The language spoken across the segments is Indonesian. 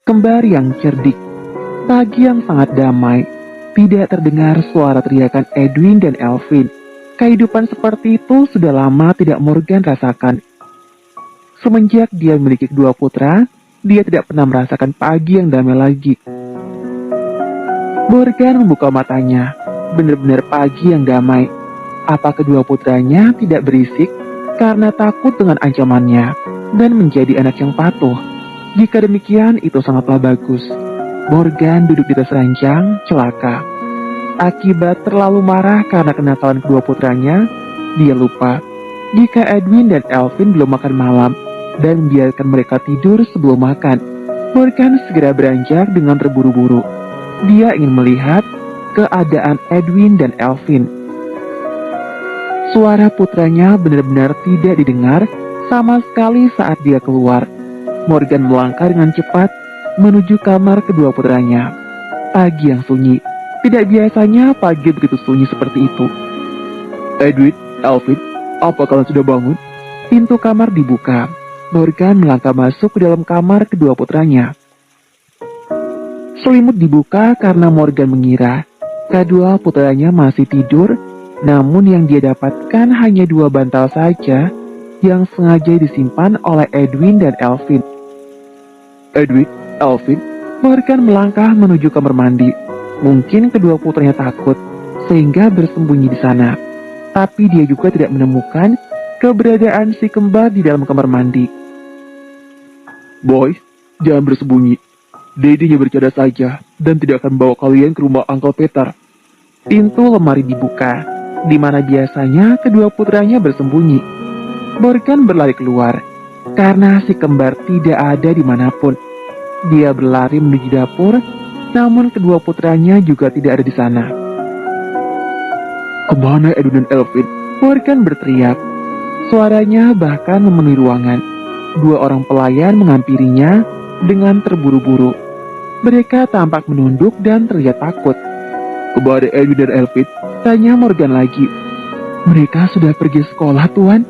kembar yang cerdik. Pagi yang sangat damai, tidak terdengar suara teriakan Edwin dan Elvin. Kehidupan seperti itu sudah lama tidak Morgan rasakan. Semenjak dia memiliki kedua putra, dia tidak pernah merasakan pagi yang damai lagi. Morgan membuka matanya, benar-benar pagi yang damai. Apa kedua putranya tidak berisik karena takut dengan ancamannya dan menjadi anak yang patuh? Jika demikian, itu sangatlah bagus. Morgan duduk di atas ranjang, celaka. Akibat terlalu marah karena kenakalan kedua putranya, dia lupa jika Edwin dan Elvin belum makan malam dan membiarkan mereka tidur sebelum makan. Morgan segera beranjak dengan terburu-buru. Dia ingin melihat keadaan Edwin dan Elvin. Suara putranya benar-benar tidak didengar sama sekali saat dia keluar. Morgan melangkah dengan cepat menuju kamar kedua putranya. Pagi yang sunyi. Tidak biasanya pagi begitu sunyi seperti itu. Edwin, Elvin, apa kalian sudah bangun? Pintu kamar dibuka. Morgan melangkah masuk ke dalam kamar kedua putranya. Selimut dibuka karena Morgan mengira kedua putranya masih tidur, namun yang dia dapatkan hanya 2 bantal saja yang sengaja disimpan oleh Edwin dan Elvin. Edwin, Elvin, Morgan melangkah menuju kamar mandi. Mungkin kedua putranya takut sehingga bersembunyi di sana. Tapi dia juga tidak menemukan keberadaan si kembar di dalam kamar mandi. Boys, jangan bersembunyi. Daddy hanya bercanda saja dan tidak akan bawa kalian ke rumah Uncle Peter. Pintu lemari dibuka, di mana biasanya kedua putranya bersembunyi. Morgan berlari keluar karena si kembar tidak ada dimanapun. Dia berlari menuju dapur, namun kedua putranya juga tidak ada di sana. Kemana Edwin dan Elvin? Morgan berteriak. Suaranya bahkan memenuhi ruangan. 2 orang pelayan menghampirinya dengan terburu-buru. Mereka tampak menunduk dan terlihat takut. Kemana Edwin dan Elvin? Tanya Morgan lagi. Mereka sudah pergi sekolah, Tuan.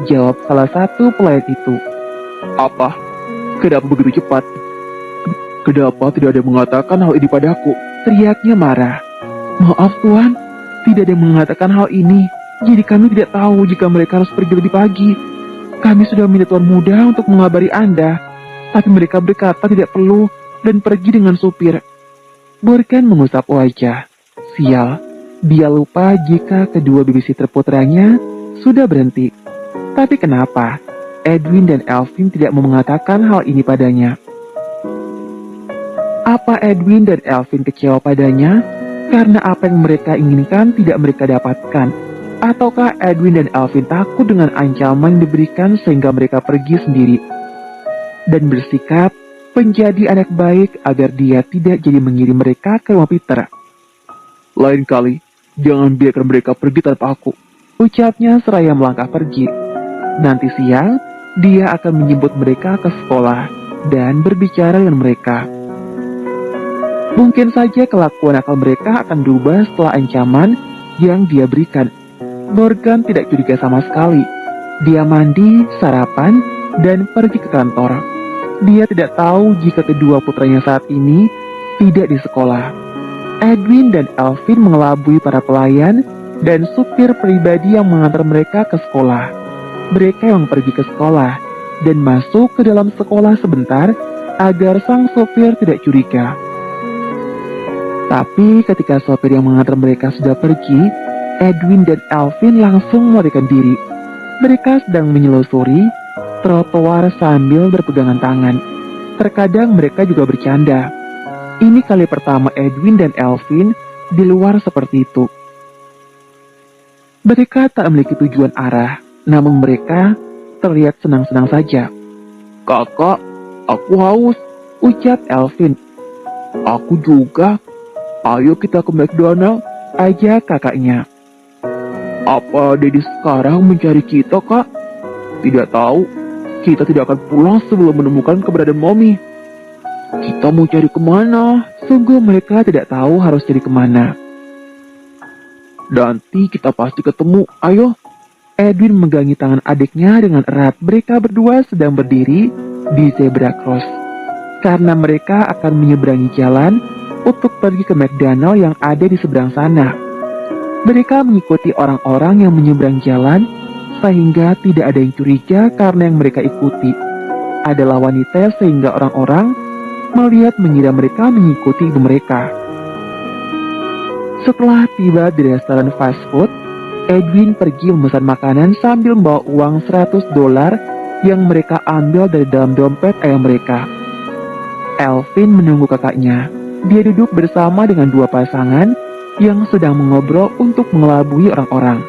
Jawab salah satu pelayan itu. Apa? Kenapa begitu cepat? Kenapa tidak ada yang mengatakan hal ini padaku? Teriaknya marah. Maaf Tuan, tidak ada yang mengatakan hal ini. Jadi kami tidak tahu jika mereka harus pergi lebih pagi. Kami sudah minta Tuan Muda untuk mengabari Anda, tapi mereka berkata tidak perlu dan pergi dengan supir. Morgan mengusap wajah. Sial, dia lupa jika kedua babysitter putranya sudah berhenti. Tapi kenapa Edwin dan Elvin tidak mau mengatakan hal ini padanya? Apa Edwin dan Elvin kecewa padanya karena apa yang mereka inginkan tidak mereka dapatkan? Ataukah Edwin dan Elvin takut dengan ancaman yang diberikan sehingga mereka pergi sendiri dan bersikap menjadi anak baik agar dia tidak jadi mengirim mereka ke rumah Peter? Lain kali, jangan biarkan mereka pergi tanpa aku, ucapnya seraya melangkah pergi. Nanti siang, dia akan menjemput mereka ke sekolah dan berbicara dengan mereka. Mungkin saja kelakuan akal mereka akan berubah setelah ancaman yang dia berikan. Morgan tidak curiga sama sekali. Dia mandi, sarapan, dan pergi ke kantor. Dia tidak tahu jika kedua putranya saat ini tidak di sekolah. Edwin dan Elvin mengelabui para pelayan dan supir pribadi yang mengantar mereka ke sekolah. Mereka yang pergi ke sekolah dan masuk ke dalam sekolah sebentar agar sang supir tidak curiga. Tapi ketika sopir yang mengantar mereka sudah pergi, Edwin dan Elvin langsung melarikan diri. Mereka sedang menyelusuri trotoar sambil berpegangan tangan. Terkadang mereka juga bercanda. Ini kali pertama Edwin dan Elvin di luar seperti itu. Mereka tak memiliki tujuan arah, namun mereka terlihat senang-senang saja. Kakak, aku haus, ucap Elvin. Aku juga. Ayo kita ke McDonald, ajak kakaknya. Apa Daddy sekarang mencari kita, Kak? Tidak tahu. Kita tidak akan pulang sebelum menemukan keberadaan Mommy. Kita mau cari kemana? Sungguh mereka tidak tahu harus cari kemana. Nanti kita pasti ketemu, ayo. Edwin memegangi tangan adiknya dengan erat. Mereka berdua sedang berdiri di zebra cross. karena mereka akan menyeberangi jalan untuk pergi ke McDonald yang ada di seberang sana. Mereka mengikuti orang-orang yang menyeberang jalan sehingga tidak ada yang curiga karena yang mereka ikuti adalah wanita, sehingga orang-orang melihat mengira mereka mengikuti ibu mereka. Setelah tiba di restoran fast food, Edwin pergi memesan makanan sambil membawa uang $100 yang mereka ambil dari dalam dompet ayah mereka. Elvin menunggu kakaknya. Dia duduk bersama dengan dua pasangan yang sedang mengobrol untuk mengelabui orang-orang.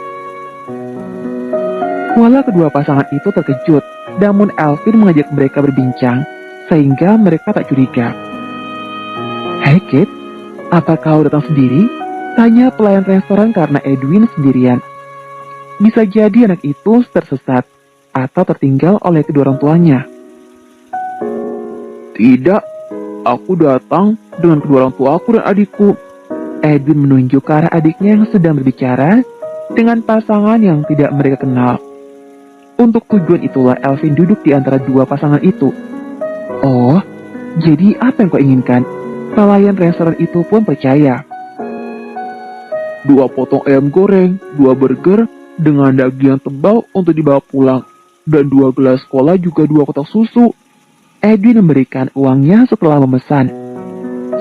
Walau kedua pasangan itu terkejut, namun Elvin mengajak mereka berbincang, sehingga mereka tak curiga. "Hei Kate, apa kau datang sendiri?" tanya pelayan restoran karena Edwin sendirian. Bisa jadi anak itu tersesat atau tertinggal oleh kedua orang tuanya. "Tidak, aku datang dengan kedua orang tuaku dan adikku." Edwin menunjuk ke arah adiknya yang sedang berbicara dengan pasangan yang tidak mereka kenal. Untuk tujuan itulah Elvin duduk di antara dua pasangan itu. "Oh, jadi apa yang kau inginkan?" Pelayan restoran itu pun percaya. "2 potong ayam goreng, 2 burger dengan daging yang tebal untuk dibawa pulang, dan 2 gelas cola juga 2 kotak susu." Edwin memberikan uangnya setelah memesan.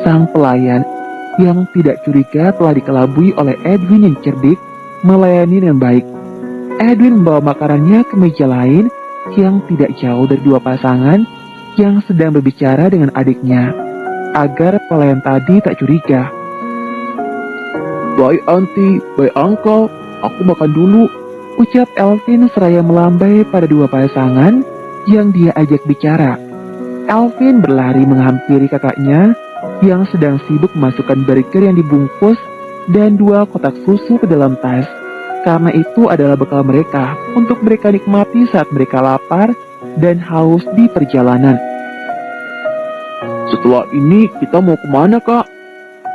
Sang pelayan yang tidak curiga telah dikelabui oleh Edwin yang cerdik melayani dengan baik. Edwin membawa makanannya ke meja lain yang tidak jauh dari dua pasangan yang sedang berbicara dengan adiknya, agar pelayan tadi tak curiga. "Baik auntie, baik uncle, aku makan dulu," ucap Elvin seraya melambai pada dua pasangan yang dia ajak bicara. Elvin berlari menghampiri kakaknya yang sedang sibuk memasukkan burger yang dibungkus dan 2 kotak susu ke dalam tas. Karena itu adalah bekal mereka untuk mereka nikmati saat mereka lapar dan haus di perjalanan. "Setelah ini kita mau kemana, Kak?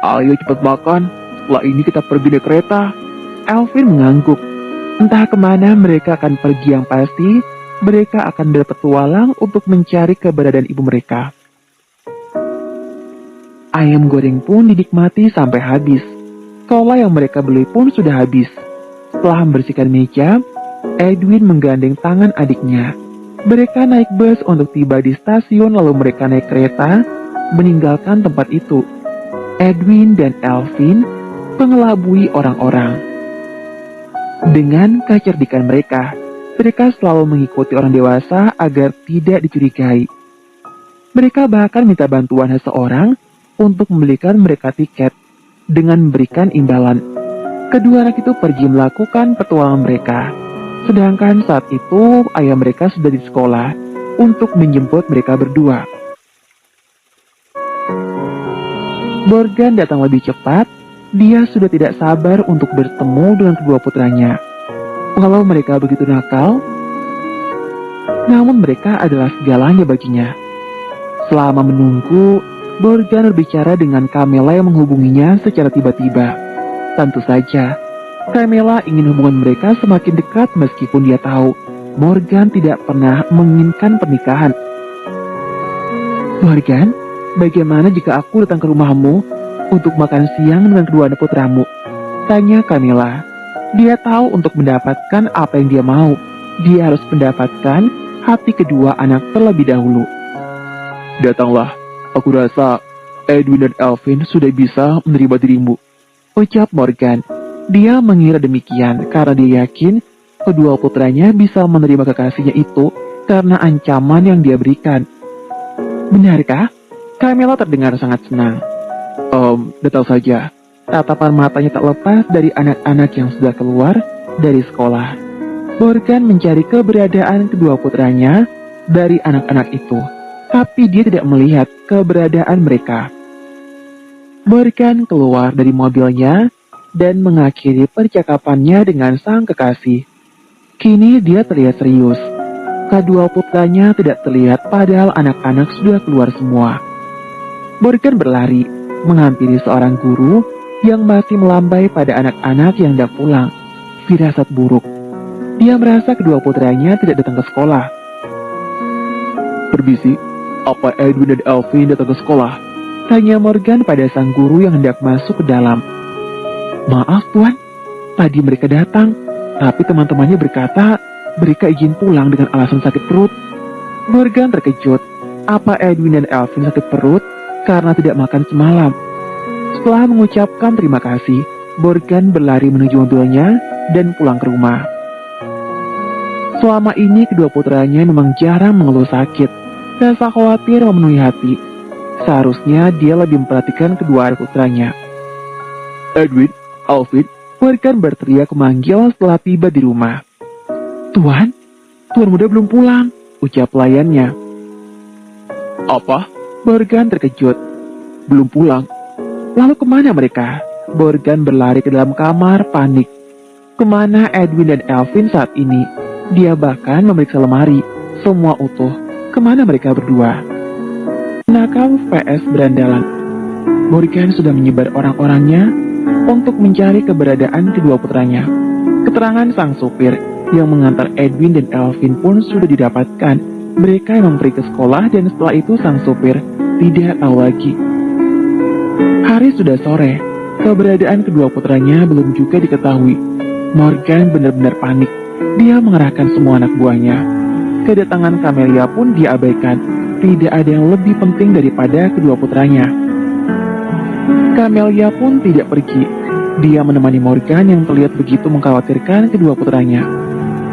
Ayo cepat makan, setelah ini kita pergi naik kereta." Elvin mengangguk. Entah kemana mereka akan pergi, yang pasti mereka akan berpetualang untuk mencari keberadaan ibu mereka. Ayam goreng pun dinikmati sampai habis. Cola yang mereka beli pun sudah habis. Setelah membersihkan meja, Edwin menggandeng tangan adiknya. Mereka naik bus untuk tiba di stasiun, lalu mereka naik kereta meninggalkan tempat itu. Edwin dan Elvin mengelabui orang-orang. Dengan kecerdikan mereka selalu mengikuti orang dewasa agar tidak dicurigai. Mereka bahkan minta bantuan seseorang untuk membelikan mereka tiket dengan memberikan imbalan. Kedua anak itu pergi melakukan petualangan mereka, sedangkan saat itu ayah mereka sudah di sekolah untuk menjemput mereka berdua. Morgan datang lebih cepat. Dia sudah tidak sabar untuk bertemu dengan kedua putranya. Walau mereka begitu nakal, namun mereka adalah segalanya baginya. Selama menunggu, Morgan berbicara dengan Camilla yang menghubunginya secara tiba-tiba. Tentu saja, Camilla ingin hubungan mereka semakin dekat meskipun dia tahu Morgan tidak pernah menginginkan pernikahan. "Morgan, bagaimana jika aku datang ke rumahmu untuk makan siang dengan kedua anak putramu?" tanya Camilla. Dia tahu untuk mendapatkan apa yang dia mau, dia harus mendapatkan hati kedua anak terlebih dahulu. "Datanglah, aku rasa Edwin dan Elvin sudah bisa menerima dirimu," ucap Morgan. Dia mengira demikian karena dia yakin kedua putranya bisa menerima kekasihnya itu karena ancaman yang dia berikan. "Benarkah?" Camilla terdengar sangat senang. Datang saja." Tatapan matanya tak lepas dari anak-anak yang sudah keluar dari sekolah. Morgan mencari keberadaan kedua putranya dari anak-anak itu, tapi dia tidak melihat keberadaan mereka. Morgan keluar dari mobilnya dan mengakhiri percakapannya dengan sang kekasih. Kini dia terlihat serius. Kedua putranya tidak terlihat padahal anak-anak sudah keluar semua. Morgan berlari menghampiri seorang guru yang masih melambai pada anak-anak yang hendak pulang. Firasat buruk. Dia merasa kedua putranya tidak datang ke sekolah. "Permisi, Apa Edwin dan Elvin datang ke sekolah? Tanya Morgan pada sang guru yang hendak masuk ke dalam. Maaf Tuan, tadi mereka datang, tapi teman-temannya berkata mereka izin pulang dengan alasan sakit perut. Morgan terkejut. Apa Edwin dan Elvin sakit perut karena tidak makan semalam? Setelah mengucapkan terima kasih, Morgan berlari menuju mobilnya dan pulang ke rumah. Selama ini kedua putranya memang jarang mengeluh sakit. Rasa khawatir memenuhi hati. Seharusnya dia lebih memperhatikan kedua anak putranya. Edwin, Alvin, Morgan berteriak memanggil setelah tiba di rumah. Tuan muda belum pulang, ucap pelayannya. Apa? Morgan terkejut. Belum pulang? Lalu kemana mereka? Morgan berlari ke dalam kamar panik. Kemana Edwin dan Elvin saat ini? Dia bahkan memeriksa lemari. Semua utuh. Kemana mereka berdua? Nakal vs berandalan. Morgan sudah menyebar orang-orangnya untuk mencari keberadaan kedua putranya. Keterangan sang supir yang mengantar Edwin dan Elvin pun sudah didapatkan. Mereka memang pergi ke sekolah dan setelah itu sang supir tidak tahu lagi. Hari sudah sore, keberadaan kedua putranya belum juga diketahui. Morgan benar-benar panik. Dia mengerahkan semua anak buahnya. Kedatangan Camelia pun diabaikan. Tidak ada yang lebih penting daripada kedua putranya. Camelia pun tidak pergi. Dia menemani Morgan yang terlihat begitu mengkhawatirkan kedua putranya.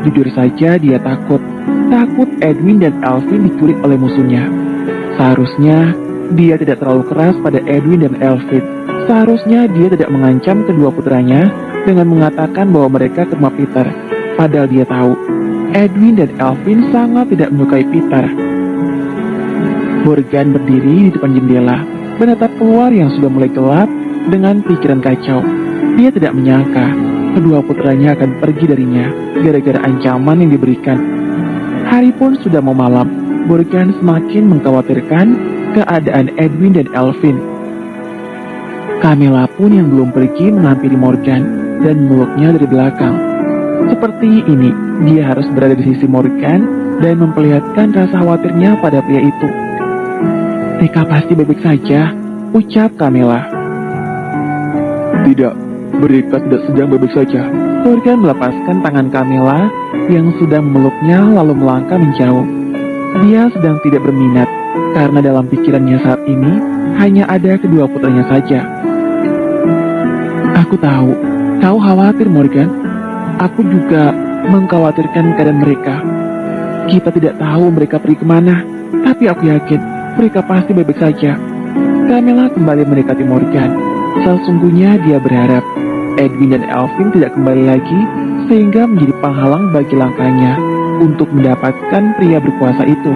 Jujur saja dia takut Edwin dan Elvin diculik oleh musuhnya. Seharusnya dia tidak terlalu keras pada Edwin dan Elvin. Seharusnya dia tidak mengancam kedua putranya dengan mengatakan bahwa mereka ke rumah Peter. Padahal dia tahu Edwin dan Elvin sangat tidak menyukai Peter. Morgan berdiri di depan jendela, menatap keluar yang sudah mulai gelap dengan pikiran kacau. Dia tidak menyangka kedua putranya akan pergi darinya gara-gara ancaman yang diberikan. Hari pun sudah mau malam. Morgan semakin mengkhawatirkan keadaan Edwin dan Elvin. Camilla pun yang belum pergi menghampiri Morgan dan memeluknya dari belakang. Seperti ini, dia harus berada di sisi Morgan dan memperlihatkan rasa khawatirnya pada pria itu. Mereka pasti baik-baik saja, ucap Camilla. Tidak, mereka tidak sedang baik-baik saja. Morgan melepaskan tangan Camilla yang sudah memeluknya lalu melangkah menjauh. Dia sedang tidak berminat karena dalam pikirannya saat ini hanya ada kedua putranya saja. Aku tahu, kau khawatir Morgan. Aku juga mengkhawatirkan keadaan mereka. Kita tidak tahu mereka pergi kemana, tapi aku yakin mereka pasti baik-baik saja. Camilla kembali mendekati Morgan. Sesungguhnya dia berharap Edwin dan Elvin tidak kembali lagi sehingga menjadi penghalang bagi langkahnya untuk mendapatkan pria berkuasa itu.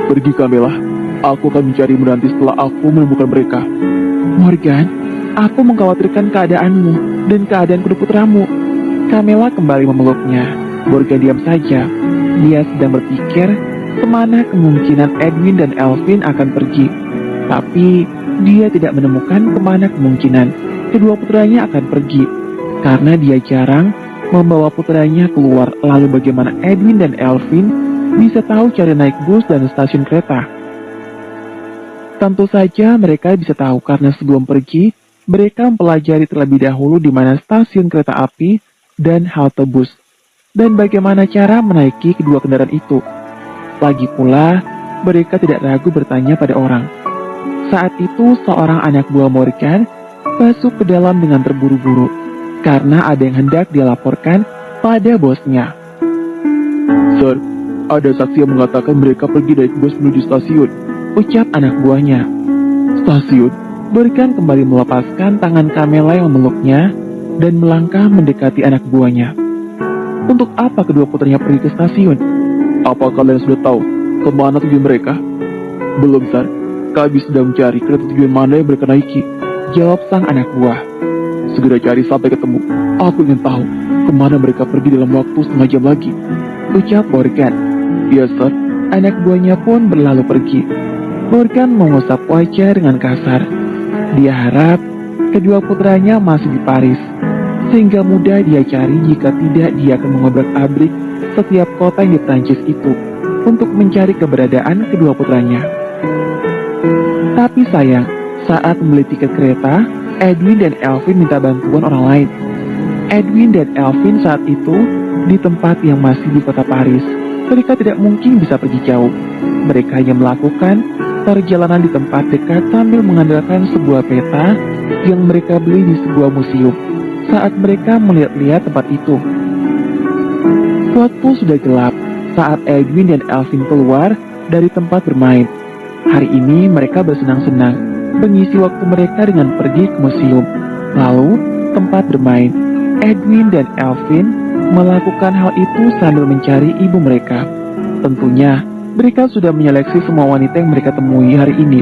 Pergi Camilla, aku akan mencarimu nanti setelah aku menemukan mereka. Morgan, aku mengkhawatirkan keadaanmu dan keadaan kedua putramu. Camilla kembali memeluknya. Morgan diam saja. Dia sedang berpikir kemana kemungkinan Edwin dan Elvin akan pergi. Tapi dia tidak menemukan kemana kemungkinan kedua putranya akan pergi. Karena dia jarang membawa putranya keluar. Lalu bagaimana Edwin dan Elvin bisa tahu cara naik bus dan stasiun kereta? Tentu saja mereka bisa tahu karena sebelum pergi, mereka mempelajari terlebih dahulu di mana stasiun kereta api dan halte bus, dan bagaimana cara menaiki kedua kendaraan itu. Lagi pula, mereka tidak ragu bertanya pada orang. Saat itu, seorang anak buah Morgan masuk ke dalam dengan terburu-buru, karena ada yang hendak dia laporkan pada bosnya. Sir, ada saksi yang mengatakan mereka pergi dari bus menuju stasiun, ucap anak buahnya. Stasiun? Morgan kembali melepaskan tangan Camilla yang memeluknya dan melangkah mendekati anak buahnya. Untuk apa kedua putranya pergi ke stasiun? Apa kalian sudah tahu kemana tujuan mereka? Belum, Sir. Kami sedang mencari kereta tujuan mana yang mereka naiki, jawab sang anak buah. Segera cari sampai ketemu. Aku ingin tahu kemana mereka pergi dalam waktu setengah jam lagi, ucap Morgan. Ya, Sir. Anak buahnya pun berlalu pergi. Morgan mengusap wajah dengan kasar. Dia harap kedua putranya masih di Paris, sehingga mudah dia cari jika tidak dia akan mengobrak-abrik setiap kota yang di Prancis itu. untuk mencari keberadaan kedua putranya. Tapi sayang, saat membeli tiket kereta, Edwin dan Elvin minta bantuan orang lain. Edwin dan Elvin saat itu di tempat yang masih di kota Paris. Mereka tidak mungkin bisa pergi jauh. Mereka hanya melakukan perjalanan di tempat dekat sambil mengandalkan sebuah peta yang mereka beli di sebuah museum. Saat mereka melihat-lihat tempat itu, waktu sudah gelap saat Edwin dan Elvin keluar dari tempat bermain. Hari ini mereka bersenang-senang mengisi waktu mereka dengan pergi ke museum, lalu tempat bermain. Edwin dan Elvin melakukan hal itu sambil mencari ibu mereka. Tentunya, mereka sudah menyeleksi semua wanita yang mereka temui hari ini.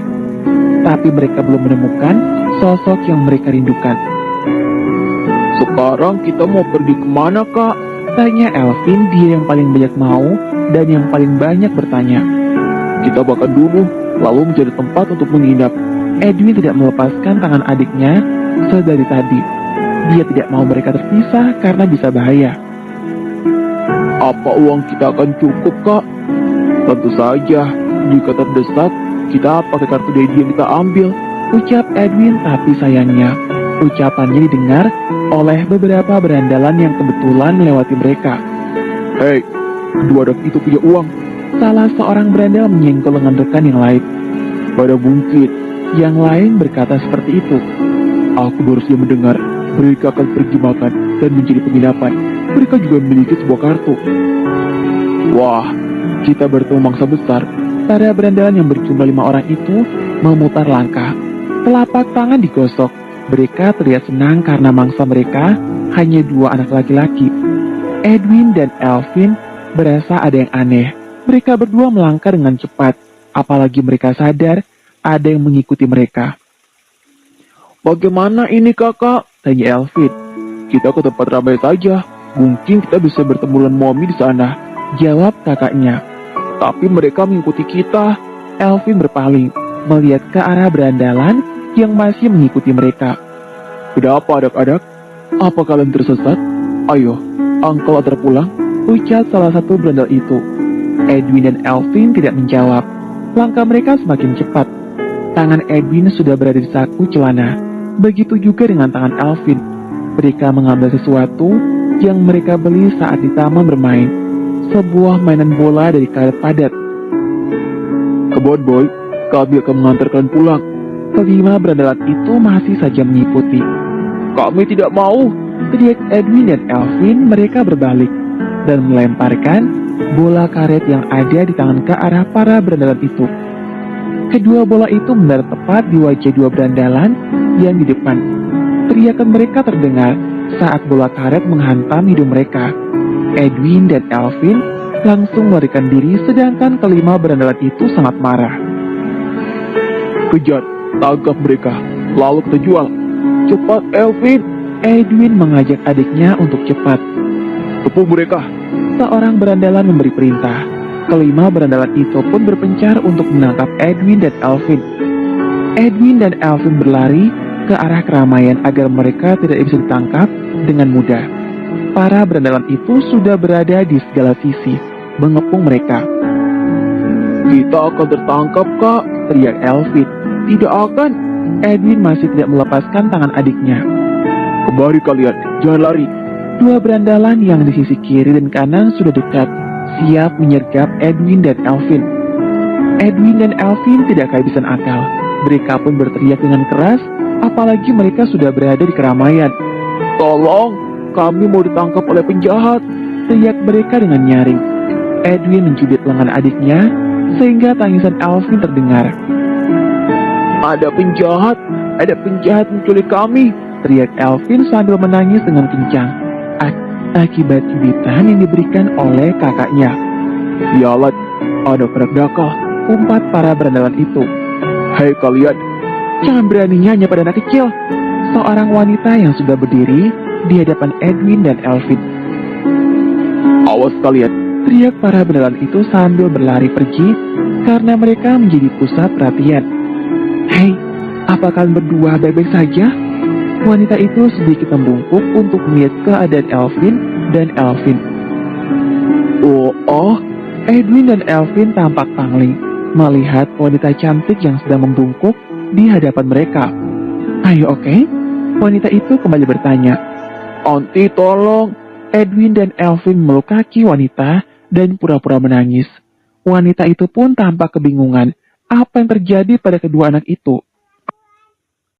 Tapi mereka belum menemukan sosok yang mereka rindukan. Sekarang kita mau pergi kemana, Kak? Tanya Elvin, dia yang paling banyak mau dan yang paling banyak bertanya. Kita makan dulu, lalu mencari tempat untuk menginap. Edwin tidak melepaskan tangan adiknya sedari tadi. Dia tidak mau mereka terpisah karena bisa bahaya. Apa uang kita akan cukup, Kak? Tentu saja, jika terdesak, kita pakai kartu Daddy yang kita ambil. Ucap Edwin, tapi sayangnya, ucapannya didengar oleh beberapa berandalan yang kebetulan melewati mereka. Hei, kedua anak itu punya uang. Salah seorang berandal menyenggol lengan rekan yang lain. Pada bungkit, Yang lain berkata seperti itu. aku baru saja mendengar mereka akan pergi makan dan mencari penginapan. Mereka juga memiliki sebuah kartu. Wah, kita bertemu mangsa besar. Para berandalan yang berjumlah 5 orang itu memutar langkah. Telapak tangan digosok. Mereka terlihat senang karena mangsa mereka hanya 2 anak laki-laki. Edwin dan Elvin berasa ada yang aneh. Mereka berdua melangkah dengan cepat. Apalagi mereka sadar ada yang mengikuti mereka. Bagaimana ini, Kakak? Tanya Elvin. Kita ke tempat ramai saja. Mungkin kita bisa bertemu dengan Mommy di sana. Jawab kakaknya. Tapi mereka mengikuti kita. Elvin berpaling, melihat ke arah berandalan yang masih mengikuti mereka. Kenapa, anak-anak? Apa kalian tersesat? Ayo, Uncle antar pulang. Ucap salah satu berandal itu. Edwin dan Elvin tidak menjawab. Langkah mereka semakin cepat. Tangan Edwin sudah berada di saku celana. Begitu juga dengan tangan Elvin. Mereka mengambil sesuatu yang mereka beli saat di taman bermain. Sebuah mainan bola dari karet padat. Come on, boy. Kami akan mengantar kalian pulang. Kelima berandalan itu masih saja mengikuti. Kami tidak mau. Teriak Edwin dan Elvin. Mereka berbalik dan melemparkan bola karet yang ada di tangan ke arah para berandalan itu. Kedua bola itu mendarat tepat di wajah 2 berandalan yang di depan. Teriakan mereka terdengar saat bola karet menghantam hidung mereka. Edwin dan Elvin langsung melarikan diri, sedangkan kelima berandalan itu sangat marah. Kejar, tangkap mereka, lalu kita jual. Cepat, Elvin. Edwin mengajak adiknya untuk cepat. Tepung mereka. Seorang berandalan memberi perintah. Kelima berandalan itu pun berpencar untuk menangkap Edwin dan Elvin. Edwin dan Elvin berlari ke arah keramaian agar mereka tidak bisa ditangkap dengan mudah. Para berandalan itu sudah berada di segala sisi, mengepung mereka. Kita akan tertangkap, Kak, teriak Elvin. Tidak akan. Edwin masih tidak melepaskan tangan adiknya. Kembali kalian, jangan lari. 2 berandalan yang di sisi kiri dan kanan sudah dekat, siap menyergap Edwin dan Elvin. Edwin dan Elvin tidak kehabisan akal. Mereka pun berteriak dengan keras, apalagi mereka sudah berada di keramaian. Tolong, kami mau ditangkap oleh penjahat. Teriak mereka dengan nyaring. Edwin mencubit lengan adiknya, sehingga tangisan Elvin terdengar. Ada penjahat menculik kami. Teriak Elvin sambil menangis dengan kencang. Akibat cubitan yang diberikan oleh kakaknya. Sialan, ada anak nakal. Umpat para berandalan itu. Hei kalian, jangan beraninya hanya pada anak kecil. Seorang wanita yang sudah berdiri di hadapan Edwin dan Elvin. Awas kalian, teriak para berandalan itu sambil berlari pergi karena mereka menjadi pusat perhatian. Hei, apa kalian berdua baik-baik saja? Wanita itu sedikit membungkuk untuk melihat keadaan Elvin dan Elvin. Oh, Edwin dan Elvin tampak pangling melihat wanita cantik yang sedang membungkuk di hadapan mereka. Ayo, oke? Wanita itu kembali bertanya. Auntie, tolong. Edwin dan Elvin meluk kaki wanita dan pura-pura menangis. Wanita itu pun tampak kebingungan apa yang terjadi pada kedua anak itu.